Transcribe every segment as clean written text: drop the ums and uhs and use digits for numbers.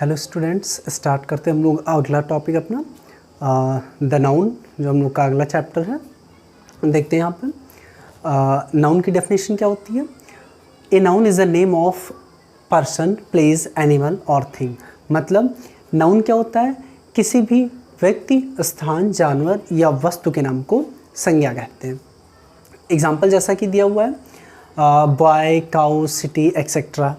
Hello students, start करते हैं हम लोग अगला टॉपिक अपना द नाउन, जो हम लोग का अगला चैप्टर है। देखते हैं यहाँ पर नाउन की डेफिनेशन क्या होती है। A noun is the name of person, place, animal और थिंग। मतलब नाउन क्या होता है, किसी भी व्यक्ति, स्थान, जानवर या वस्तु के नाम को संज्ञा कहते हैं। एग्जाम्पल जैसा कि दिया हुआ है, बॉय, काउ, सिटी एक्सेट्रा।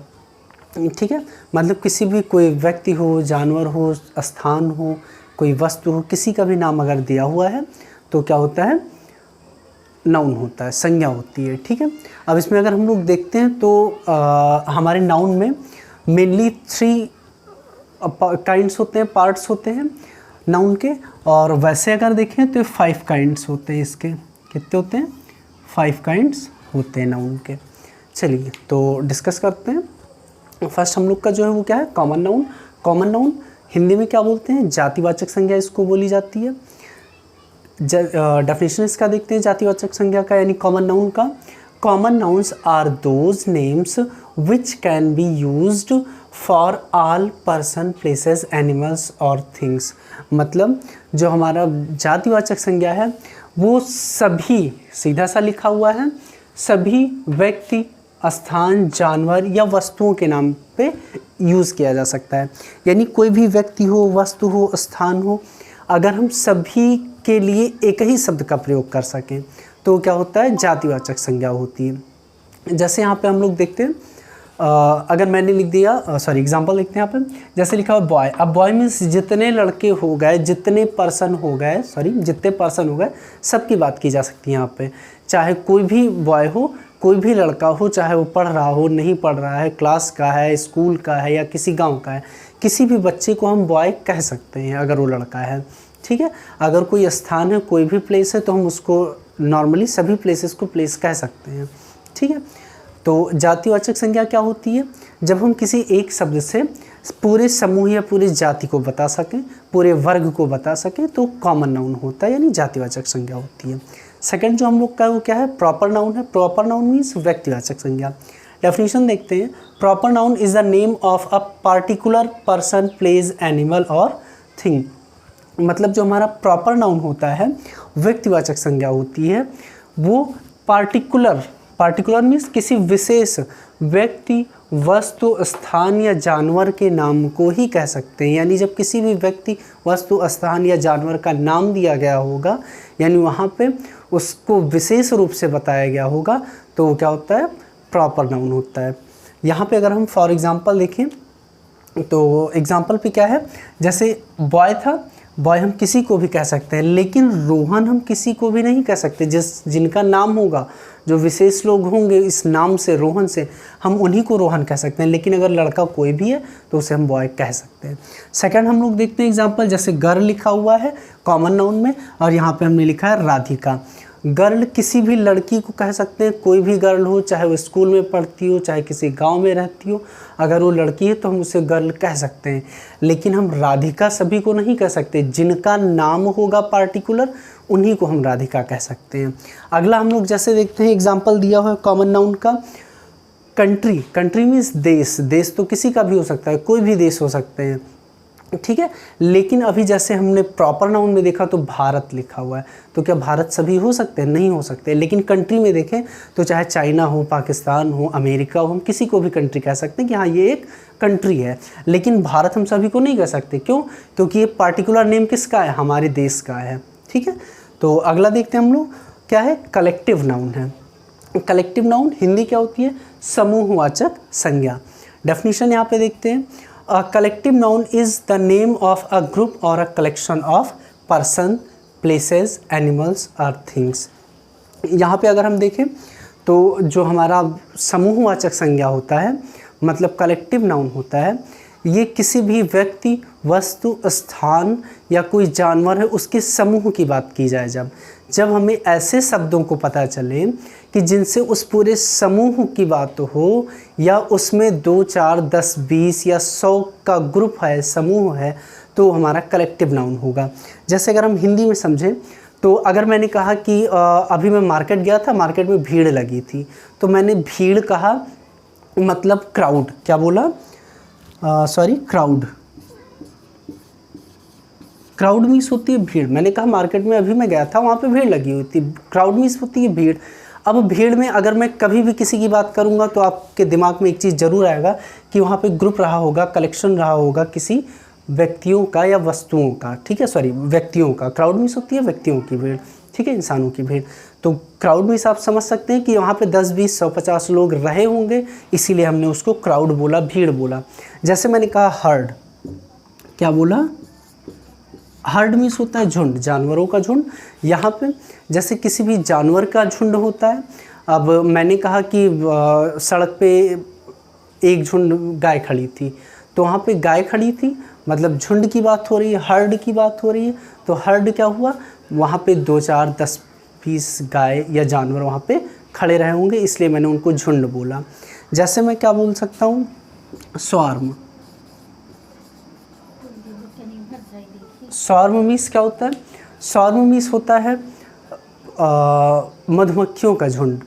ठीक है, मतलब किसी भी कोई व्यक्ति हो, जानवर हो, स्थान हो, कोई वस्तु हो, किसी का भी नाम अगर दिया हुआ है तो क्या होता है, नाउन होता है, संज्ञा होती है। ठीक है, अब इसमें अगर हम लोग देखते हैं तो हमारे नाउन में मेनली 3 काइंड्स होते हैं, पार्ट्स होते हैं नाउन के। और वैसे अगर देखें तो 5 काइंड्स होते हैं इसके। कितने होते हैं? 5 काइंड्स होते हैं नाउन के। चलिए तो डिस्कस करते हैं। फर्स्ट हम लोग का जो है वो क्या है, common noun. Common noun Hindi में क्या बोलते हैं, जातिवाचक संज्ञा इसको बोली जाती है। डेफिनेशन इसका देखते हैं जातिवाचक संज्ञा का, यानी कॉमन नाउन का। Common nouns are those names which can be used for all person, places, animals और थिंग्स। मतलब जो हमारा जातिवाचक संज्ञा है वो सभी, सीधा सा लिखा हुआ है, सभी व्यक्ति, स्थान, जानवर या वस्तुओं के नाम पे यूज़ किया जा सकता है। यानी कोई भी व्यक्ति हो, वस्तु हो, स्थान हो, अगर हम सभी के लिए एक ही शब्द का प्रयोग कर सकें तो क्या होता है, जातिवाचक संज्ञा होती है। जैसे यहाँ पे हम लोग देखते हैं, अगर मैंने लिख दिया, एग्जांपल लिखते हैं यहाँ पे, जैसे लिखा हुआ बॉय। अब बॉय मीन्स जितने लड़के हो गए, जितने पर्सन हो गए, सबकी बात की जा सकती है यहाँ पे। चाहे कोई भी बॉय हो, कोई भी लड़का हो, चाहे वो पढ़ रहा हो, नहीं पढ़ रहा है, क्लास का है, स्कूल का है या किसी गांव का है, किसी भी बच्चे को हम बॉय कह सकते हैं अगर वो लड़का है। ठीक है, अगर कोई स्थान है, कोई भी प्लेस है तो हम उसको नॉर्मली सभी प्लेसेस को प्लेस कह सकते हैं। ठीक है, तो जातिवाचक संज्ञा क्या होती है, जब हम किसी एक शब्द से पूरे समूह या पूरी जाति को बता सकें, पूरे वर्ग को बता सकें तो कॉमन नाउन होता है, यानी जातिवाचक संज्ञा होती है। सेकंड जो हम लोग का वो क्या है, प्रॉपर नाउन है। प्रॉपर नाउन मीन्स व्यक्तिवाचक संज्ञा। डेफिनेशन देखते हैं, proper noun is the name of a particular person, place, animal और थिंग। मतलब जो हमारा प्रॉपर नाउन होता है, व्यक्तिवाचक संज्ञा होती है, वो पार्टिकुलर मीन्स किसी विशेष व्यक्ति, वस्तु, स्थान या जानवर के नाम को ही कह सकते हैं। यानी जब किसी भी व्यक्ति, वस्तु, स्थान या जानवर का नाम दिया गया होगा, यानी वहाँ पे उसको विशेष रूप से बताया गया होगा, तो वो क्या होता है, प्रॉपर नाउन होता है। यहाँ पे अगर हम फॉर एग्जांपल देखें तो एग्जांपल पे क्या है, जैसे बॉय था, बॉय हम किसी को भी कह सकते हैं, लेकिन रोहन हम किसी को भी नहीं कह सकते। जिनका नाम होगा, जो विशेष लोग होंगे इस नाम से, रोहन से, हम उन्हीं को रोहन कह सकते हैं। लेकिन अगर लड़का कोई भी है तो उसे हम बॉय कह सकते हैं। सेकंड हम लोग देखते हैं एग्जांपल, जैसे गर्ल लिखा हुआ है कॉमन नाउन में, और यहाँ पे हमने लिखा है राधिका। गर्ल किसी भी लड़की को कह सकते हैं, कोई भी गर्ल हो, चाहे वो स्कूल में पढ़ती हो, चाहे किसी गांव में रहती हो, अगर वो लड़की है तो हम उसे गर्ल कह सकते हैं। लेकिन हम राधिका सभी को नहीं कह सकते, जिनका नाम होगा पार्टिकुलर उन्हीं को हम राधिका कह सकते हैं। अगला हम लोग जैसे देखते हैं, एग्जाम्पल दिया हुआ है कॉमन नाउन का, कंट्री मीन्स देश तो किसी का भी हो सकता है, कोई भी देश हो सकते हैं। ठीक है, लेकिन अभी जैसे हमने प्रॉपर नाउन में देखा तो भारत लिखा हुआ है, तो क्या भारत सभी हो सकते हैं? नहीं हो सकते। लेकिन कंट्री में देखें तो चाहे चाइना हो, पाकिस्तान हो, अमेरिका हो, हम किसी को भी कंट्री कह सकते हैं कि हाँ ये एक कंट्री है। लेकिन भारत हम सभी को नहीं कह सकते, क्यों? क्योंकि ये पार्टिकुलर नेम किसका है, हमारे देश का है। ठीक है, तो अगला देखते हैं हम लोग, क्या है, कलेक्टिव नाउन है। कलेक्टिव नाउन हिंदी क्या होती है, समूहवाचक संज्ञा। डेफिनेशन यहाँ पे देखते हैं, A collective noun is the name of a group or a collection of person, places, animals or things. यहाँ पे अगर हम देखें तो जो हमारा समूहवाचक संज्ञा होता है, मतलब कलेक्टिव नाउन होता है, ये किसी भी व्यक्ति, वस्तु, स्थान या कोई जानवर है उसके समूह की बात की जाए जब हमें ऐसे शब्दों को पता चले कि जिनसे उस पूरे समूह की बात हो, या उसमें 2, 4, 10, 20 या 100 का ग्रुप है, समूह है, तो हमारा कलेक्टिव नाउन होगा। जैसे अगर हम हिंदी में समझें तो अगर मैंने कहा कि अभी मैं मार्केट गया था, मार्केट में भीड़ लगी थी, तो मैंने भीड़ कहा, मतलब क्राउड, क्या बोला, क्राउड, क्राउड मीन्स होती है भीड़। मैंने कहा मार्केट में अभी मैं गया था, वहाँ पे भीड़ लगी हुई थी। क्राउड मीन्स होती है भीड़। अब भीड़ में अगर मैं कभी भी किसी की बात करूँगा तो आपके दिमाग में एक चीज़ ज़रूर आएगा कि वहाँ पे ग्रुप रहा होगा, कलेक्शन रहा होगा किसी व्यक्तियों का या वस्तुओं का, ठीक है, सॉरी व्यक्तियों का। क्राउड मीन्स होती है व्यक्तियों की भीड़, ठीक है, इंसानों की भीड़। तो क्राउड मीन्स आप समझ सकते हैं कि वहाँ पे 10, 20, 100, 50 लोग रहे होंगे, इसीलिए हमने उसको क्राउड बोला, भीड़ बोला। जैसे मैंने कहा हर्ड, क्या बोला? हर्ड मीन्स होता है झुंड, जानवरों का झुंड। यहाँ पे जैसे किसी भी जानवर का झुंड होता है। अब मैंने कहा कि सड़क पे एक झुंड गाय खड़ी थी, तो वहाँ पे गाय खड़ी थी, मतलब झुंड की बात हो रही है, हर्ड की बात हो रही है। तो हर्ड क्या हुआ? वहाँ पे 2, 4, 10, 20 गाय या जानवर वहाँ पे खड़े रहे होंगे, इसलिए मैंने उनको झुंड बोला। जैसे मैं क्या बोल सकता हूँ? स्वार्म। स्वार्म मीन्स क्या होता है? स्वार्म मीन्स होता है मधुमक्खियों का झुंड।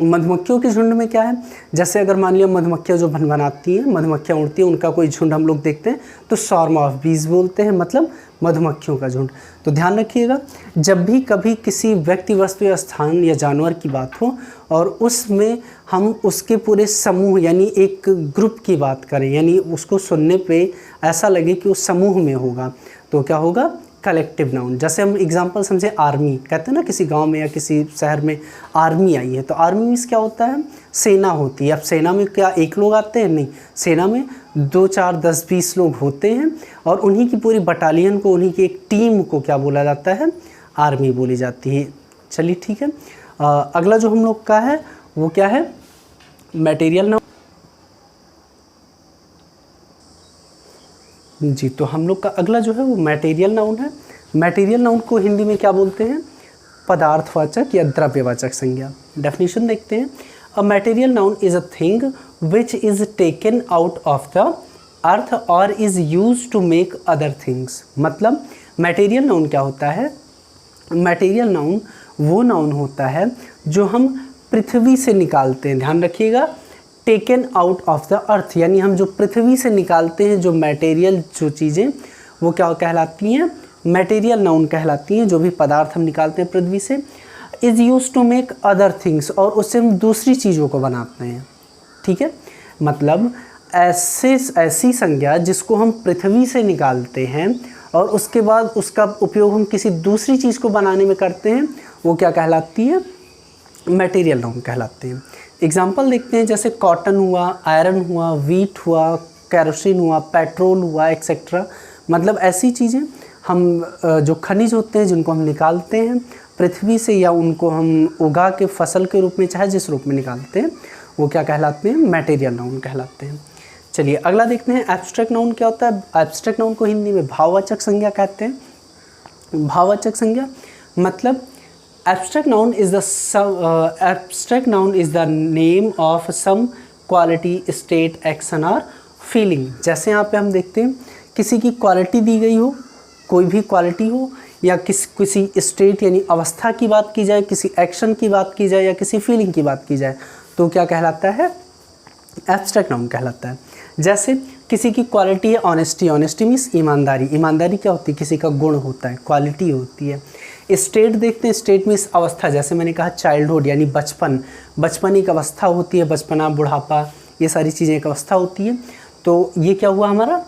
मधुमक्खियों के झुंड में क्या है? जैसे अगर मान लिया मधुमक्खियाँ जो भनभनाती हैं, मधुमक्खियाँ उड़ती हैं, उनका कोई झुंड हम लोग देखते हैं तो स्वार्म ऑफ बीज बोलते हैं, मतलब मधुमक्खियों का झुंड। तो ध्यान रखिएगा, जब भी कभी किसी व्यक्ति, वस्तु या स्थान या जानवर की बात हो और उसमें हम उसके पूरे समूह यानी एक ग्रुप की बात करें, यानी उसको सुनने पे ऐसा लगे कि उस समूह में होगा, तो क्या होगा? Collective noun. जैसे हम एग्जांपल समझे, आर्मी कहते हैं ना, किसी गांव में या किसी शहर में आर्मी आई है, तो आर्मी मीन्स क्या होता है? सेना होती है। अब सेना में क्या एक लोग आते हैं? नहीं, सेना में 2, 4, 10, 20 लोग होते हैं और उन्हीं की पूरी बटालियन को, उन्हीं की एक टीम को क्या बोला जाता है? आर्मी बोली जाती है। चलिए ठीक है। अगला जो हम लोग का है वो क्या है? Material noun. जी, तो हम लोग का अगला जो है वो मटेरियल नाउन है। मटेरियल नाउन को हिंदी में क्या बोलते हैं? पदार्थवाचक या द्रव्यवाचक संज्ञा। डेफिनेशन देखते हैं। A material noun is a thing which is taken out of the earth और is use to make other things. मतलब मटेरियल नाउन क्या होता है? मटेरियल नाउन वो नाउन होता है जो हम पृथ्वी से निकालते हैं। ध्यान रखिएगा, टेकन आउट ऑफ द अर्थ, यानी हम जो पृथ्वी से निकालते हैं जो मटेरियल, जो चीज़ें, वो क्या कहलाती हैं? मटेरियल नाउन कहलाती हैं। जो भी पदार्थ हम निकालते हैं पृथ्वी से, is use to make other things, और उससे हम दूसरी चीज़ों को बनाते हैं। ठीक है, मतलब ऐसी संज्ञा जिसको हम पृथ्वी से निकालते हैं और उसके बाद उसका उपयोग हम किसी दूसरी चीज़ को बनाने में करते हैं, वो क्या कहलाती है? मटेरियल नाउन कहलाते हैं। एग्जाम्पल देखते हैं, जैसे कॉटन हुआ, आयरन हुआ, वीट हुआ, कैरोसिन हुआ, पेट्रोल हुआ, एक्सेट्रा। मतलब ऐसी चीज़ें हम जो खनिज होते हैं जिनको हम निकालते हैं पृथ्वी से, या उनको हम उगा के फसल के रूप में चाहे जिस रूप में निकालते हैं, वो क्या कहलाते हैं? मटेरियल नाउन कहलाते हैं। चलिए अगला देखते हैं, एब्स्ट्रैक्ट नाउन क्या होता है? एब्स्ट्रैक्ट नाउन को हिंदी में भाववाचक संज्ञा कहते हैं। भाववाचक संज्ञा मतलब abstract noun is the name of some quality, state, action or feeling। जैसे यहाँ पे हम देखते हैं किसी की क्वालिटी दी गई हो, कोई भी क्वालिटी हो, या किसी स्टेट यानी अवस्था की बात की जाए, किसी एक्शन की बात की जाए, या किसी फीलिंग की बात की जाए, तो क्या कहलाता है? एब्स्ट्रैक्ट नाउन कहलाता है। जैसे किसी की क्वालिटी है ऑनेस्टी, ऑनेस्टी मीन्स ईमानदारी। ईमानदारी क्या होती है? किसी का गुण होता है, क्वालिटी होती है। स्टेट देखते हैं, स्टेट मीन्स अवस्था। जैसे मैंने कहा चाइल्डहुड यानी बचपन, बचपन एक अवस्था होती है, बचपना, बुढ़ापा, ये सारी चीज़ें एक अवस्था होती है। तो ये क्या हुआ? हमारा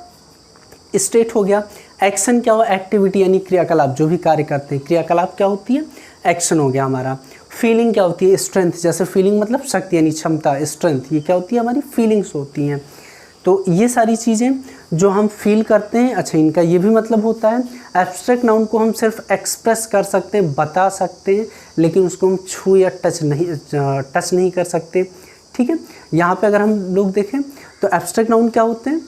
स्टेट हो गया। एक्शन क्या हुआ? एक्टिविटी यानी क्रियाकलाप, जो भी कार्य करते हैं, क्रियाकलाप क्या होती है? एक्शन हो गया हमारा। फीलिंग क्या होती है? स्ट्रेंथ। जैसे फीलिंग मतलब शक्ति यानी क्षमता, स्ट्रेंथ, ये क्या होती है? हमारी फीलिंग्स होती हैं। तो ये सारी चीज़ें जो हम फील करते हैं, अच्छा, इनका ये भी मतलब होता है। एब्स्ट्रैक्ट नाउन को हम सिर्फ एक्सप्रेस कर सकते हैं, बता सकते हैं, लेकिन उसको हम छू या टच नहीं कर सकते। ठीक है, यहाँ पे अगर हम लोग देखें तो एब्स्ट्रैक्ट नाउन क्या होते हैं?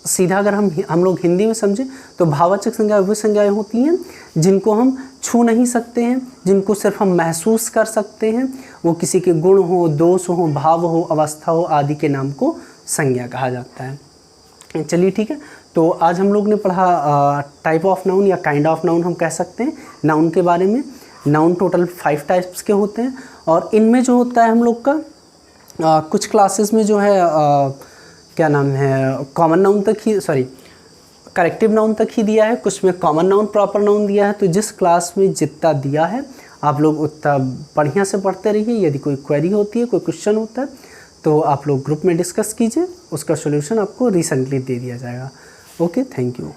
सीधा अगर हम लोग हिंदी में समझें तो भाववाचक संज्ञा वो संज्ञाएँ होती हैं जिनको हम छू नहीं सकते हैं, जिनको सिर्फ हम महसूस कर सकते हैं। वो किसी के गुण हो, दोष हो, भाव हो, अवस्था हो आदि के नाम को संज्ञा कहा जाता है। चलिए ठीक है, तो आज हम लोग ने पढ़ा टाइप ऑफ नाउन या काइंड ऑफ नाउन हम कह सकते हैं नाउन के बारे में। नाउन टोटल 5 टाइप्स के होते हैं और इनमें जो होता है हम लोग का कुछ क्लासेस में जो है क्या नाम है, कॉमन नाउन तक ही, सॉरी, करेक्टिव नाउन तक ही दिया है, कुछ में कॉमन नाउन प्रॉपर नाउन दिया है। तो जिस क्लास में जितना दिया है आप लोग उतना बढ़िया से पढ़ते रहिए। यदि कोई क्वेरी होती है, कोई क्वेश्चन होता है तो आप लोग ग्रुप में डिस्कस कीजिए, उसका सॉल्यूशन आपको रिसेंटली दे दिया जाएगा। Okay, thank you.